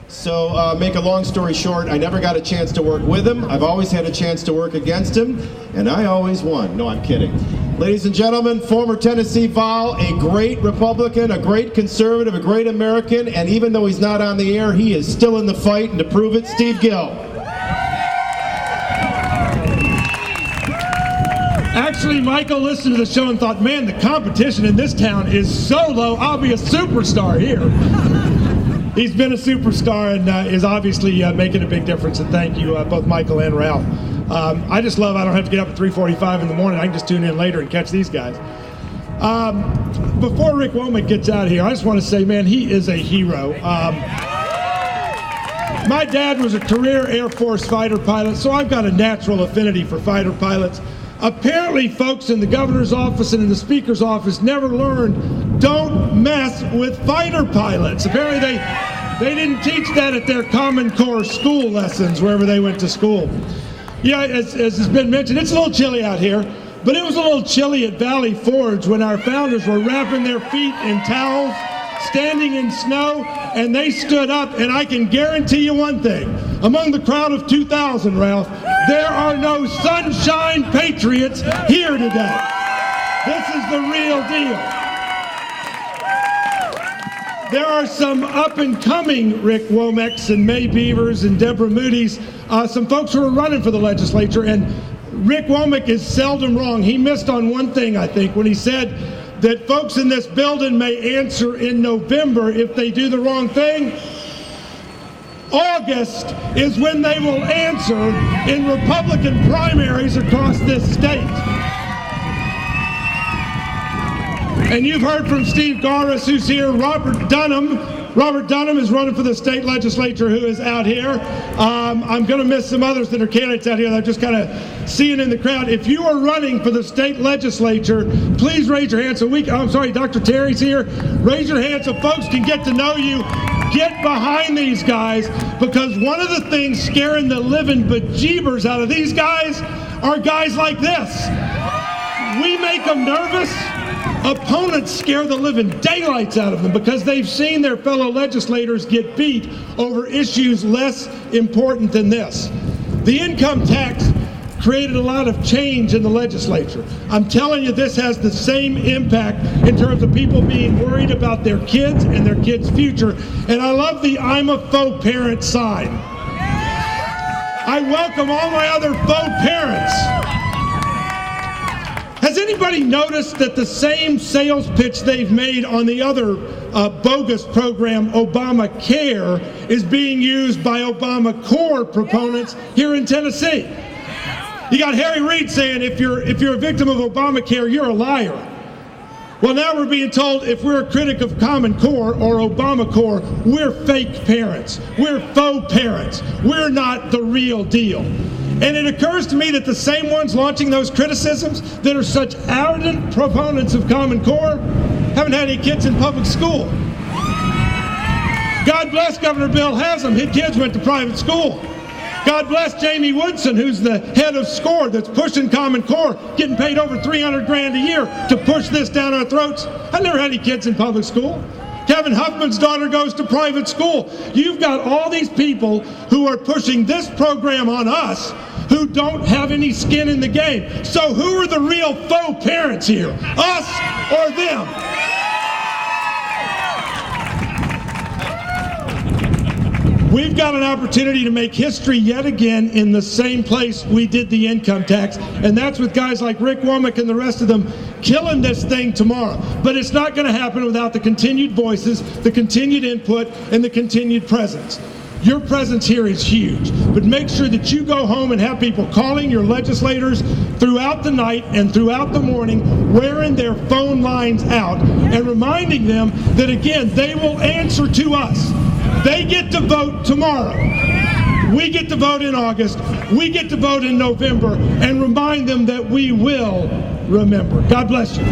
So make a long story short, I never got a chance to work with him. I've always had a chance to work against him, and I always won. No, I'm kidding. Ladies and gentlemen, former Tennessee Vol, a great Republican, a great conservative, a great American, and even though he's not on the air, he is still in the fight, and to prove it, Steve Gill. Actually, Michael listened to the show and thought, man, the competition in this town is so low, I'll be a superstar here. He's been a superstar and is obviously making a big difference, and thank you, both Michael and Ralph. I just love I don't have to get up at 3:45 in the morning. I can just tune in later and catch these guys. Before Rick Womack gets out of here, I just want to say, man, he is a hero. My dad was a career Air Force fighter pilot, so I've got a natural affinity for fighter pilots. Apparently, folks in the governor's office and in the speaker's office never learned, don't mess with fighter pilots. Apparently, they didn't teach that at their Common Core school lessons, wherever they went to school. Yeah, as has been mentioned, it's a little chilly out here, but it was a little chilly at Valley Forge when our founders were wrapping their feet in towels, standing in snow, and they stood up, and I can guarantee you one thing. Among the crowd of 2,000, Ralph, there are no sunshine patriots here today. This is the real deal. There are some up-and-coming Rick Womacks and May Beavers and Deborah Moody's, some folks who are running for the legislature, and Rick Womack is seldom wrong. He missed on one thing, I think, when he said that folks in this building may answer in November if they do the wrong thing. August is when they will answer in Republican primaries across this state. And you've heard from Steve Garris, who's here. Robert Dunham is running for the state legislature, who is out here. I'm going to miss some others that are candidates out here that I'm just kind of seeing in the crowd. If you are running for the state legislature, please raise your hand. I'm sorry, Dr. Terry's here. Raise your hand so folks can get to know you. Get behind these guys, because one of the things scaring the living bejeebers out of these guys are guys like this. We make them nervous. Opponents scare the living daylights out of them because they've seen their fellow legislators get beat over issues less important than this. The income tax created a lot of change in the legislature. I'm telling you, this has the same impact in terms of people being worried about their kids and their kids' future. And I love the I'm a faux parent sign. I welcome all my other faux parents. Has anybody noticed that the same sales pitch they've made on the other bogus program, Obamacare, is being used by Obamacare proponents here in Tennessee? You got Harry Reid saying if you're a victim of Obamacare, you're a liar. Well, now we're being told if we're a critic of Common Core or Obamacare, we're fake parents. We're faux parents. We're not the real deal. And it occurs to me that the same ones launching those criticisms that are such ardent proponents of Common Core haven't had any kids in public school. God bless Governor Bill Haslam. His kids went to private school. God bless Jamie Woodson, who's the head of SCORE that's pushing Common Core, getting paid over $300 grand a year to push this down our throats. I never had any kids in public school. Kevin Huffman's daughter goes to private school. You've got all these people who are pushing this program on us who don't have any skin in the game. So who are the real faux parents here? Us or them? We've got an opportunity to make history yet again in the same place we did the income tax, and that's with guys like Rick Womack and the rest of them killing this thing tomorrow. But it's not going to happen without the continued voices, the continued input, and the continued presence. Your presence here is huge, but make sure that you go home and have people calling your legislators throughout the night and throughout the morning, wearing their phone lines out, and reminding them that, again, they will answer to us. They get to vote tomorrow. We get to vote in August. We get to vote in November, and remind them that we will remember. God bless you.